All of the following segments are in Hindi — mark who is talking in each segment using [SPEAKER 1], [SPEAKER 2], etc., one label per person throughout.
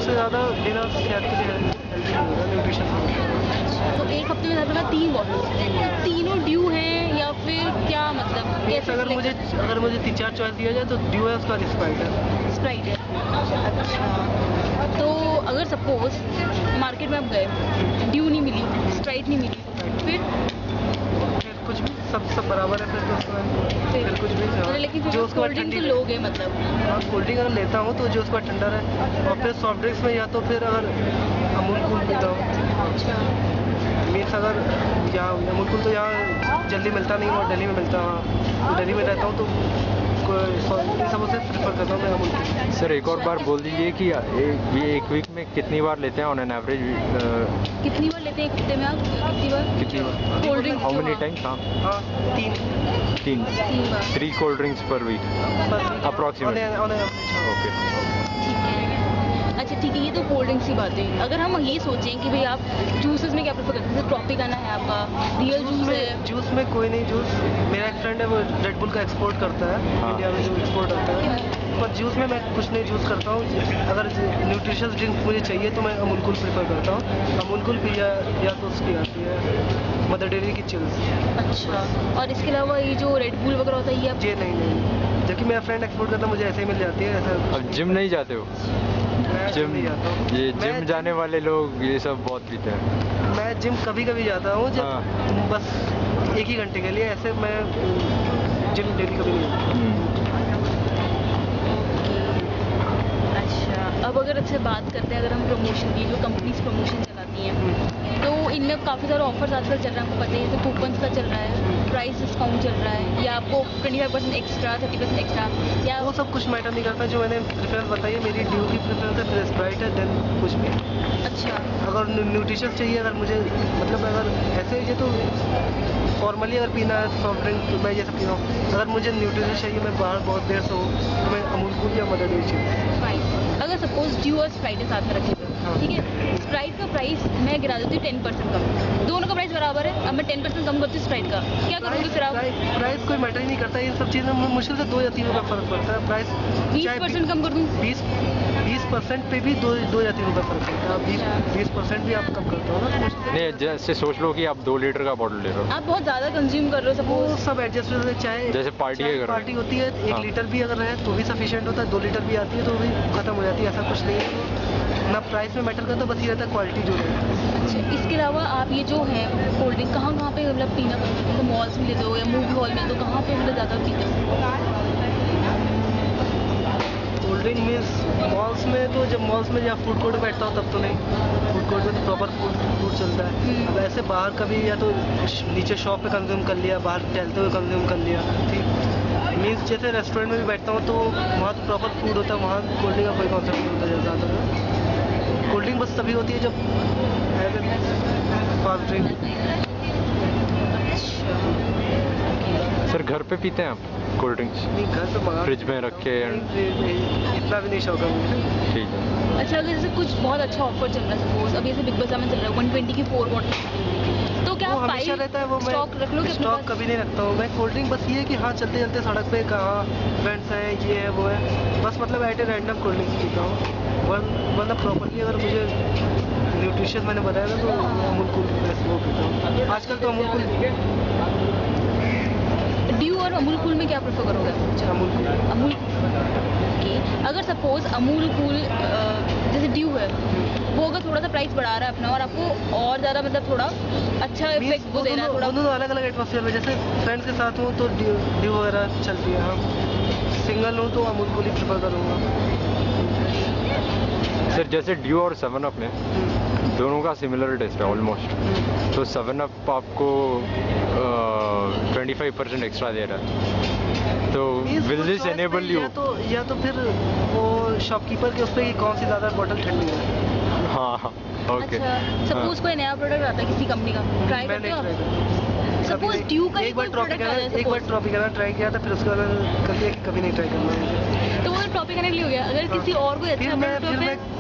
[SPEAKER 1] उससे ज़्यादा डिनर सेहत के लिए हेल्दी नहीं होगा, न्यूट्रिशन।
[SPEAKER 2] तो एक हफ्ते में ज़्यादा 3 बॉटल, तीनों ड्यू हैं या फिर क्या मतलब कैसे?
[SPEAKER 1] अगर मुझे 3-4 चॉइस दिया जाए तो ड्यू है, उसका स्प्राइट है।
[SPEAKER 2] स्प्राइट है, अच्छा। तो अगर सपोज मार्केट में आप गए, ड्यू नहीं मिली, स्प्राइट नहीं मिली, फिर
[SPEAKER 1] कुछ भी सब बराबर है फिर तो उसमें फिर कुछ भी
[SPEAKER 2] मतलब, लेकिन फिर जो कोल्ड ड्रिंक तो लोग हैं मतलब।
[SPEAKER 1] हाँ, कोल्ड ड्रिंक अगर लेता हूँ तो जो उसका ठंडा है, और फिर सॉफ्ट ड्रिंक्स में या तो फिर अगर अमूल कूल पीता हूँ।
[SPEAKER 2] अच्छा,
[SPEAKER 1] मीन्स अगर यहाँ अमूल कूल तो यहाँ जल्दी मिलता नहीं, और दिल्ली में मिलता है, दिल्ली में रहता हूँ तो इन सबों से प्रेफर करता हूँ मैं अमूल कूल।
[SPEAKER 3] सर एक और बार बोल दीजिए कि ये एक वीक में कितनी बार लेते हैं ऑन एन एवरेज?
[SPEAKER 2] कितनी बार लेते हैं एक हफ्ते में आप? कितनी बार cold drink?
[SPEAKER 3] How many times? हाँ, 3
[SPEAKER 2] बार,
[SPEAKER 3] 3 cold drinks per week approximate. Okay,
[SPEAKER 2] अच्छा ठीक है। ये तो कोल्ड ड्रिंक्स की बात है। अगर हम ये सोचें कि भाई आप जूसेस में क्या प्रेफर करते हैं, जैसे ट्रॉपिकाना है आपका, रियल जूस है।
[SPEAKER 1] जूस में कोई नहीं, जूस मेरा एक फ्रेंड है वो रेड बुल का एक्सपोर्ट करता है। हाँ। इंडिया में जो एक्सपोर्ट होता है, पर जूस में मैं कुछ नहीं जूस करता हूँ। अगर न्यूट्रिशियस ड्रिंक मुझे चाहिए तो मैं अमूल कूल प्रेफर करता हूँ। अमूल कूल पिया या तो उसकी आती है मदर डेयरी की चिल्स। अच्छा,
[SPEAKER 2] और इसके अलावा ये जो रेड बुल वगैरह होता है ये आप?
[SPEAKER 1] जी नहीं, जबकि मेरा फ्रेंड एक्सपोर्ट करता है, मुझे ऐसे ही मिल जाती है। ऐसा
[SPEAKER 3] अब जिम नहीं जाते हो?
[SPEAKER 1] जिम नहीं जाता हूँ।
[SPEAKER 3] ये जिम जाने वाले लोग ये सब बहुत पीते हैं।
[SPEAKER 1] मैं जिम कभी कभी जाता हूँ, जब बस 1 ही घंटे के लिए, ऐसे मैं जिम डेली कभी नहीं जाता।
[SPEAKER 2] अच्छा, अब अगर अच्छे बात करते हैं, अगर हम प्रमोशन की, जो कंपनीज प्रमोशन चलाती हैं, तो इनमें काफ़ी सारे ऑफर्स आजकल चल रहे हैं, आपको पता है। तो कूपन्स का चल रहा है, प्राइस डिस्काउंट चल रहा है, या आपको 25% एक्स्ट्रा, 30% एक्स्ट्रा, या
[SPEAKER 1] वो सब कुछ मैटर नहीं करता। जो मैंने प्रेफरेंस बताई है, मेरी ड्यू की प्रेफरेंस है, फिर स्प्राइट है, देन कुछ भी।
[SPEAKER 2] अच्छा,
[SPEAKER 1] अगर न्यूट्रिशियस चाहिए, अगर मुझे मतलब अगर ऐसे ये तो फॉर्मली अगर पीना है सॉफ्ट ड्रिंक तो मैं ये सब पीना हूँ। अगर मुझे न्यूट्रिशियस चाहिए, मैं बाहर बहुत देर से हूँ, तो मैं अमूल कूल या मदर डेयरी चाहिए।
[SPEAKER 2] फाइन। अगर सपोज ड्यू और स्प्राइट के साथ में रखे हुए, ठीक है, स्प्राइट का प्राइस मैं गिरा देती हूँ 10% कम, दोनों का प्राइस बराबर है, अब मैं 10% कम करती हूँ स्प्राइट का, क्या करोगे फिर आप?
[SPEAKER 1] प्राइस कोई मैटर ही नहीं करता। इन सब चीज़ों में मुश्किल से 2 या 3 रुपये फर्क पड़ता है। प्राइस
[SPEAKER 2] 20% कम कर दूँ?
[SPEAKER 1] 20% पे भी 2 या 3 रुपये फर्क पड़ता है। 20% भी आप कम करते हो ना, तो
[SPEAKER 3] नहीं, जैसे सोच लो कि आप 2 लीटर का बॉटल ले रहे हो,
[SPEAKER 2] आप बहुत ज़्यादा कंज्यूम कर रहे हो,
[SPEAKER 1] वो
[SPEAKER 2] सपोज
[SPEAKER 1] सब एडजस्ट हो जाता है। चाहे
[SPEAKER 3] जैसे पार्टी
[SPEAKER 1] होती है, 1 लीटर भी अगर है तो भी सफिशिएंट होता है, 2 लीटर भी आती है तो भी खत्म हो जाती है। ऐसा कुछ नहीं है ना, प्राइस में मैटर करता, बस ये रहता है क्वालिटी जो है।
[SPEAKER 2] अच्छा, इसके अलावा आप ये जो है कोल्ड ड्रिंक कहाँ पे मतलब पीना पसंद है? तो मॉल्स में लेते हो या मूवी हॉल में, तो कहाँ पे मतलब ज़्यादा पीते हो?
[SPEAKER 1] कोल्ड ड्रिंक मीन्स मॉल्स में, तो जब मॉल्स में या फूड कोर्ट में बैठता हूँ तब तो नहीं। फूड कोर्ट में तो प्रॉपर फूड चलता है। अब ऐसे बाहर कभी या तो नीचे शॉप पे कंज्यूम कर लिया, बाहर टहलते हुए कंज्यूम कर लिया, ठीक। मीन्स जैसे रेस्टोरेंट में भी बैठता हूँ तो वहाँ तो प्रॉपर फूड होता है, वहाँ कोल्ड ड्रिंक का कोई कॉन्सेप्ट नहीं होता ज़्यादा। कोल्ड ड्रिंक बस तभी होती है जब फास्ट ड्रिंक।
[SPEAKER 3] सर घर पे पीते हैं आप कोल्ड ड्रिंक्स?
[SPEAKER 1] नहीं, घर पे मंगा,
[SPEAKER 3] फ्रिज में रख के?
[SPEAKER 1] इतना भी नहीं शौक है मुझे।
[SPEAKER 3] ठीक है।
[SPEAKER 2] अच्छा, अगर जैसे कुछ बहुत अच्छा ऑफर चल रहा है, सपोज अभी जैसे बिग बाजार में चल रहा है 120 की 4 बॉटल, तो क्या
[SPEAKER 1] वो
[SPEAKER 2] आप
[SPEAKER 1] हमेशा रहता है, वो मैं
[SPEAKER 2] स्टॉक रख लोगे?
[SPEAKER 1] स्टॉक कभी नहीं रखता हूँ मैं। कोल्ड ड्रिंक बस ये है कि हाँ चलते चलते सड़क पे कहाँ फ्रेंड्स हैं, ये है वो है, बस मतलब at a random cold drink पीता हूँ। वरना प्रॉपरली अगर मुझे न्यूट्रिशियस मैंने बताया था तो अमूल कूल वो पीता हूँ आजकल। तो अमूल कूल।
[SPEAKER 2] ड्यू और अमूल कूल में क्या प्रेफर करोगे?
[SPEAKER 1] अमूल कूल।
[SPEAKER 2] अमूल ओके। अगर सपोज अमूल कूल जैसे ड्यू है, वो अगर थोड़ा सा प्राइस बढ़ा रहा है अपना और आपको और ज़्यादा मतलब थोड़ा अच्छा इफेक्ट वो दे रहा है, थोड़ा
[SPEAKER 1] दोनों अलग अलग एटमॉस्फेयर में। जैसे फ्रेंड्स के साथ हूँ तो ड्यू वगैरह चलती है, हाँ। सिंगल हूँ तो अमूल कूल ही प्रेफर करूँगा।
[SPEAKER 3] सर जैसे ड्यू और 7 अप में दोनों का सिमिलर टेस्ट है ऑलमोस्ट, तो 7 अप आपको 25% एक्स्ट्रा दे रहा है, तो विल दिस एनेबल यू?
[SPEAKER 1] या तो फिर वो शॉपकीपर के उस पर कौन सी ज़्यादा बॉटल ठंडी है।
[SPEAKER 3] हाँ, ओके।
[SPEAKER 2] अच्छा, सपोज कोई नया प्रोडक्ट आता है किसी कंपनी का, ट्राई करते हो आप? सपोज ड्यू का
[SPEAKER 1] एक बार ट्रॉपिकाना ट्राई किया था, फिर उसके बाद कभी नहीं ट्राई करना मुझे।
[SPEAKER 2] तो वो ट्रॉपिकाना हो गया। अगर किसी और कोई अच्छा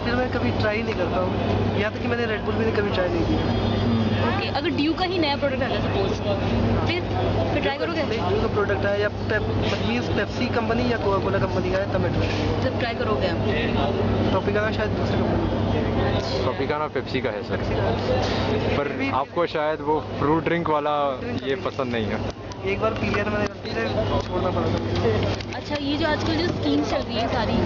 [SPEAKER 1] फिर मैं कभी ट्राई नहीं करता हूँ। यहाँ तक कि मैंने रेड बुल भी कभी ट्राई नहीं किया।
[SPEAKER 2] ओके, अगर ड्यू का ही नया प्रोडक्ट आता सपोज, फिर ट्राई करोगे?
[SPEAKER 1] ड्यू का प्रोडक्ट है या मीन्स पेप्सी कंपनी या कोका कोला कंपनी का है तब मैं
[SPEAKER 2] जब ट्राई करोगे आप?
[SPEAKER 1] ट्रॉपिकाना शायद दूसरी कंपनी
[SPEAKER 3] ट्रॉपिकाना पेप्सी का है सर, पर आपको शायद वो फ्रूट ड्रिंक वाला ये पसंद नहीं है।
[SPEAKER 1] एक बार पी लिया था मैंने, गलती से छोड़ना पड़ा था मुझे।
[SPEAKER 2] अच्छा, ये जो आजकल जो स्कीम्स चल रही है सारी,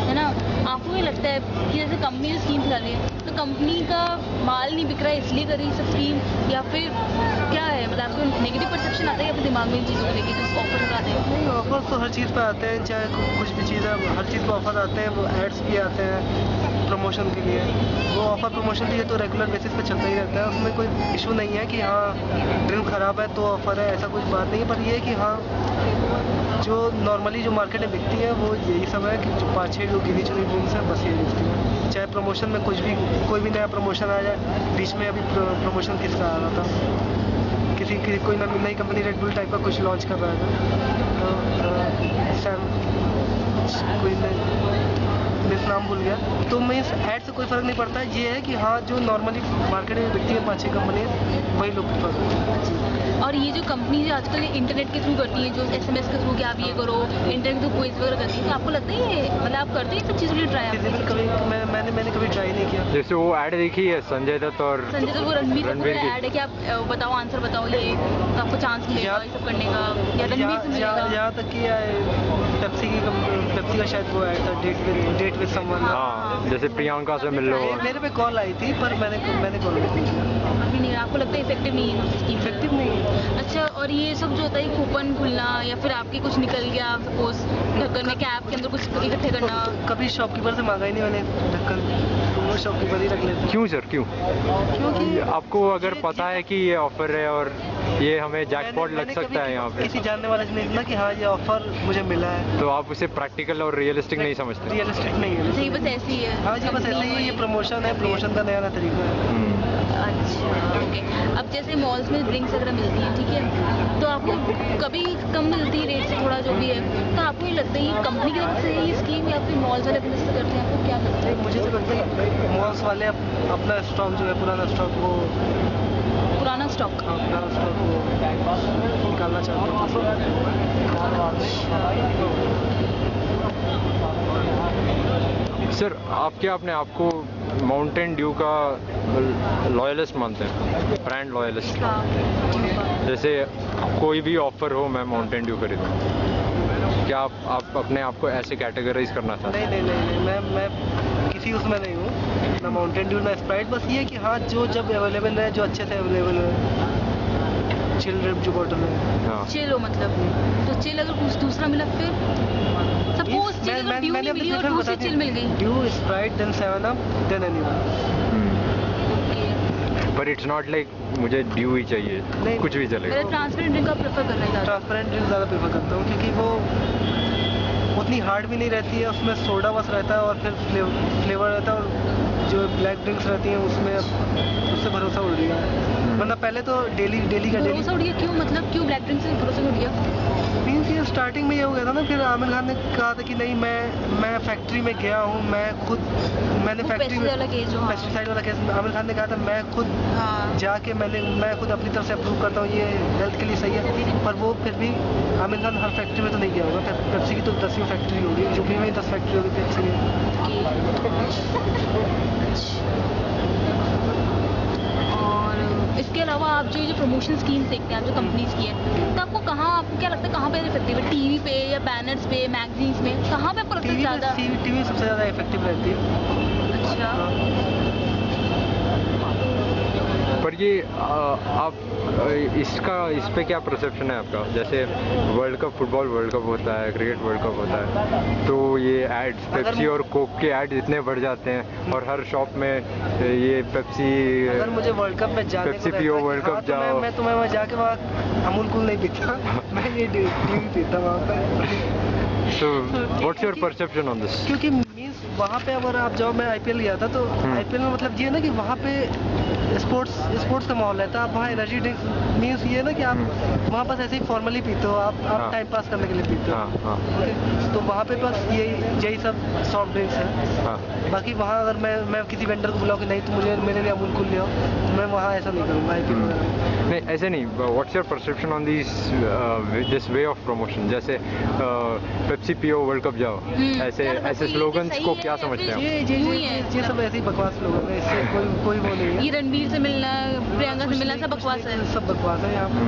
[SPEAKER 2] है ना, आपको ये लगता है कि जैसे कंपनी जो स्कीम चला रही है तो कंपनी का माल नहीं बिक रहा है इसलिए कर रही है सब स्कीम, या फिर क्या है, मतलब आपको नेगेटिव परसेप्शन आता है या फिर दिमाग में इन चीज़ों को लेके जो ऑफर लगाते हैं?
[SPEAKER 1] नहीं, ऑफर तो हर चीज़ पे आते हैं, चाहे कुछ भी चीज़ है, हर चीज़ पे ऑफर आते हैं। वो एड्स भी आते हैं प्रमोशन के लिए, वो ऑफर प्रमोशन भी है तो रेगुलर बेसिस पे चलता ही रहता है। उसमें कोई इशू नहीं है कि हाँ ड्रिंक ख़राब है तो ऑफर है, ऐसा कुछ बात नहीं है। पर ये है कि हाँ जो नॉर्मली जो मार्केट में बिकती है वो यही सब है कि जो 5-6 जो गिनी चुनी ड्रिंक्स है बस ये बिकती है। चाहे प्रमोशन में कुछ भी कोई भी नया प्रमोशन आ जाए, बीच में अभी प्रमोशन किसका आ रहा था, कोई नई कंपनी रेड बुल टाइप का कुछ लॉन्च कर रहा था, कोई मिस नाम भूल गया, तो मैं इस ऐड से कोई फ़र्क नहीं पड़ता है। ये है कि हाँ जो नॉर्मली मार्केट में बिकती है 5-6 कंपनी वही लोग प्रेफर करते हैं।
[SPEAKER 2] और ये जो कंपनी जो आजकल इंटरनेट के थ्रू करती हैं, जो SMS के थ्रू कि आप ये करो, इंटरनेट के थ्रू क्विज वगैरह करती हैं, तो आपको लगता है ये, मतलब आप करते हैं सब चीज़ों के लिए ट्राई?
[SPEAKER 1] कभी मैंने कभी ट्राई नहीं किया।
[SPEAKER 3] जैसे वो ऐड देखी है संजय दत्त और
[SPEAKER 2] संजय दत्त, वो रणबीर
[SPEAKER 3] रणबीर की।
[SPEAKER 2] ऐड है कि आप बताओ, आंसर बताओ, ये तो आपको चांस मिलेगा ये सब करने का, या रणबीर से मिलेगा?
[SPEAKER 1] यहाँ तक कि पेप्सी का शायद वो आया था डेट विद समवन।
[SPEAKER 3] हाँ, जैसे प्रियंका से मिल लो।
[SPEAKER 1] मेरे पे कॉल आई थी पर मैंने कॉल नहीं किया।
[SPEAKER 2] अभी नहीं, आपको लगता है इफेक्टिव नहीं है स्कीम?
[SPEAKER 1] इफेक्टिव नहीं है।
[SPEAKER 2] अच्छा, और ये सब जो होता है कूपन खुलना या फिर आपके कुछ निकल गया सपोज ढक्कन में, कैब के अंदर कुछ इकट्ठे करना?
[SPEAKER 1] कभी शॉपकीपर से मांगा ही नहीं मैंने ढक्कन, तो वो शॉपकीपर ही रख लेते हैं।
[SPEAKER 3] क्यों सर, क्यों?
[SPEAKER 1] क्योंकि
[SPEAKER 3] आपको अगर पता है कि ये ऑफर है और ये हमें जैकपॉट लग सकता है यहाँ पे,
[SPEAKER 1] किसी जानने वाले से नहीं ना कि हाँ ये ऑफर मुझे मिला है,
[SPEAKER 3] तो आप उसे प्रैक्टिकल और रियलिस्टिक नहीं समझते?
[SPEAKER 1] रियलिस्टिक नहीं है।
[SPEAKER 2] सही, बस ऐसे ही है।
[SPEAKER 1] हाँ जी, बस ऐसे ही ये प्रमोशन है, प्रमोशन का नया तरीका है।
[SPEAKER 2] अच्छा, ओके। अब जैसे मॉल्स में ड्रिंक्स वगैरह मिलती हैं, ठीक है, तो आपको कभी कम मिलती है रेट से थोड़ा जो भी है, तो आपको ये लगता है ये कंपनी की तरफ से है ये स्कीम या फिर मॉल्स वाले अपने से करते हैं? आपको क्या लगता है?
[SPEAKER 1] मुझे तो लगता है मॉल्स वाले अपना स्टॉक जो है पुराना स्टॉक वो
[SPEAKER 2] पुराना स्टॉक
[SPEAKER 1] निकालना चाहते
[SPEAKER 3] हम्म। सर, आप क्या अपने आप को माउंटेन ड्यू का लॉयलिस्ट मानते हैं, ब्रांड लॉयलिस्ट? जैसे कोई भी ऑफर हो मैं माउंटेन ड्यू खरीदूँ, क्या आप अपने आप को ऐसे कैटेगराइज करना चाहते हैं?
[SPEAKER 1] नहीं, मैं किसी उसमें नहीं हूँ, ना माउंटेन ड्यू ना स्प्राइट। बस ये है कि हाँ जो जब अवेलेबल है, जो अच्छे से अवेलेबल है, चिल ड्रिप जो बॉटल है।
[SPEAKER 3] हाँ।
[SPEAKER 2] चिल हो मतलब, तो चिल अगर कुछ दूसरा मिला फिर सपोज चिल अगर ड्यू नहीं मिली और दूसरी चिल मिल गई?
[SPEAKER 1] Dew, Sprite, then 7up, then anyone.
[SPEAKER 3] पर इट्स नॉट लाइक मुझे ड्यू ही चाहिए,
[SPEAKER 1] नहीं,
[SPEAKER 3] कुछ भी चलेगा।
[SPEAKER 2] मैं ट्रांसपेरेंट ड्रिंक का प्रेफर कर रहा था।
[SPEAKER 1] ट्रांसपेरेंट ड्रिंक ज़्यादा प्रेफर करता हूँ क्योंकि वो उतनी हार्ड भी नहीं रहती है, उसमें सोडा बस रहता है और फिर फ्लेवर रहता है, और जो ब्लैक ड्रिंक्स रहती हैं उसमें उससे भरोसा उड़ गया है। वरना पहले तो डेली का
[SPEAKER 2] भरोसा उड़ गया? क्यों, मतलब क्यों ब्लैक ड्रिंक से भरोसा उड़ गया?
[SPEAKER 1] मीन्स ये स्टार्टिंग में ये हो गया था ना, फिर आमिर खान ने कहा था कि नहीं मैं फैक्ट्री में गया हूँ, मैंने फैक्ट्री में पेस्टिसाइड वाला केस आमिर खान ने कहा था मैं खुद जाके मैं खुद अपनी तरफ से अप्रूव करता हूँ ये हेल्थ के लिए सही है। पर वो फिर भी आमिर खान हर फैक्ट्री में तो नहीं गया होगा, पेप्सी की तो 10वीं फैक्ट्री होगी, यूपी में 10 फैक्ट्री होगी पेप्सी की।
[SPEAKER 2] इसके अलावा आप जो प्रमोशन स्कीम्स देखते हैं, आप जो कंपनीज की है, तो आपको क्या लगता है कहाँ पे इफेक्टिव है? टीवी पे या बैनर्स पे, मैगजीन्स में, कहाँ पे आपको लगता है ज़्यादा?
[SPEAKER 1] टीवी सबसे ज़्यादा इफेक्टिव रहती है।
[SPEAKER 2] अच्छा,
[SPEAKER 3] पर ये आप इस पे क्या परसेप्शन है आपका? जैसे फुटबॉल वर्ल्ड कप होता है, क्रिकेट वर्ल्ड कप होता है, तो ये एड्स पेप्सी और कोक के एड्स इतने बढ़ जाते हैं और हर शॉप में ये पेप्सी,
[SPEAKER 1] अगर मुझे वर्ल्ड कप में जाने
[SPEAKER 3] पेप्सी पियो, वर्ल्ड कप जाओ,
[SPEAKER 1] मैं तुम्हें वहाँ जाके वहाँ अमूल कूल नहीं पीता, मैं ये ड्यू पीता वहाँ पर।
[SPEAKER 3] So what's your perception on this?
[SPEAKER 1] क्योंकि मीन्स वहाँ पे अगर आप जाओ, मैं आईपीएल गया था, तो आईपीएल में मतलब ये है ना कि वहाँ पे स्पोर्ट्स का माहौल रहता है। आप वहाँ एनर्जी ड्रिंक मीन्स ये है ना कि आप वहाँ बस ऐसे ही फॉर्मली पीते हो, आप
[SPEAKER 3] हाँ।
[SPEAKER 1] टाइम पास करने के लिए पीते हो।
[SPEAKER 3] हाँ हाँ
[SPEAKER 1] ओके, तो वहाँ पे बस यही सब सॉफ्ट ड्रिंक्स है।
[SPEAKER 3] हाँ।
[SPEAKER 1] बाकी वहाँ अगर मैं किसी वेंडर को बुलाऊँ कि नहीं तो मुझे मेरे लिए अमूल कूल ले आओ, तो मैं वहाँ ऐसा नहीं करूँगा आईपीएल वगैरह में।
[SPEAKER 3] नहीं ऐसे नहीं, what's your perception on this way of promotion? जैसे पेप्सी पियो वर्ल्ड कप जाओ, ऐसे
[SPEAKER 2] यार,
[SPEAKER 3] ऐसे
[SPEAKER 2] ये
[SPEAKER 3] स्लोगन्स
[SPEAKER 2] सही
[SPEAKER 3] को
[SPEAKER 2] है
[SPEAKER 3] क्या
[SPEAKER 2] या
[SPEAKER 3] समझते
[SPEAKER 2] फिर
[SPEAKER 3] हैं आप?
[SPEAKER 2] यूं ही है?
[SPEAKER 1] ये सब ऐसे ही बकवास लोग हैं, इससे कोई वो नहीं है।
[SPEAKER 2] ये रणबीर से मिलना, प्रियंका से
[SPEAKER 1] कुछ
[SPEAKER 2] मिलना
[SPEAKER 1] नहीं,
[SPEAKER 2] सब
[SPEAKER 1] कुछ
[SPEAKER 2] बकवास
[SPEAKER 1] नहीं,
[SPEAKER 2] है।
[SPEAKER 1] सब बकवास है यहाँ पे।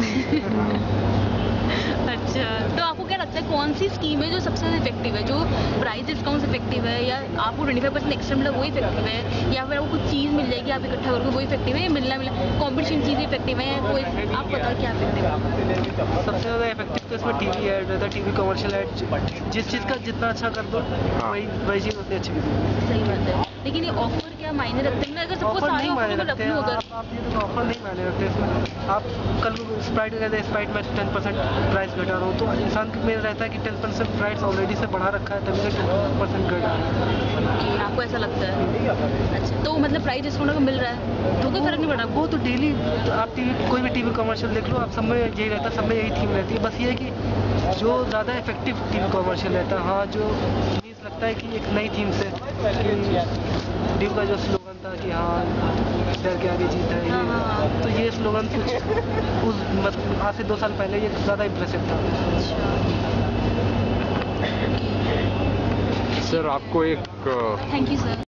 [SPEAKER 2] अच्छा, तो आपको क्या लगता है कौन सी स्कीम है जो सबसे इफेक्टिव है, जो प्राइस डिस्काउंट इफेक्टिव है, या आपको 25% एक्स्ट्रा मिला वो इफेक्टिव है, या फिर आपको कुछ चीज़ मिल जाएगी आप इकट्ठा करके वो इफेक्टिव है, या मिलना कॉम्पिटिशन चीज़ इफेक्टिव है, या कोई आप बताओ क्या इफेक्टिव है?
[SPEAKER 1] सबसे ज़्यादा इफेक्टिव तो इसमें टीवी ऐड रहता है, टीवी कमर्शियल ऐड। जिस चीज़ का जितना अच्छा कर दो वही चीज़ उतनी अच्छी बिकेगी।
[SPEAKER 2] सही बात है, लेकिन ये ऑफर क्या मायने रखते हैं? अगर सबको
[SPEAKER 1] ऑफर
[SPEAKER 2] सारे
[SPEAKER 1] नहीं
[SPEAKER 2] ऑफर
[SPEAKER 1] मायने
[SPEAKER 2] में
[SPEAKER 1] रखते
[SPEAKER 2] रख
[SPEAKER 1] हैं,
[SPEAKER 2] लूँ अगर
[SPEAKER 1] आप ये देखो ऑफर नहीं मायने रखते इसमें। आप कल स्प्राइट कहते हैं स्प्राइट में 10% प्राइस घटा रहा हूँ, तो इंसान के में रहता है कि 10% प्राइस ऑलरेडी से बढ़ा रखा है, तभी तो 10% घटा रहा है।
[SPEAKER 2] कि आपको ऐसा लगता है? अच्छा, तो मतलब प्राइस डिस्काउंट अगर मिल रहा है तो कोई फर्क नहीं पड़ रहा?
[SPEAKER 1] वो तो डेली आप टीवी कोई भी टीवी कमर्शियल देख लो, आप सब में यही रहता है, सब में यही थीम रहती है। बस ये है कि जो ज़्यादा इफेक्टिव टीवी कमर्शियल रहता है, हाँ, जो मीन्स लगता है कि एक नई थीम से टीवी का जो स्लोगन था कि हाँ डर के आगे जीत है,
[SPEAKER 2] हाँ।
[SPEAKER 1] तो ये स्लोगन कुछ उस मतलब आज से 2 साल पहले ये ज़्यादा इम्प्रेसिव था।
[SPEAKER 3] सर आपको एक
[SPEAKER 2] थैंक यू सर।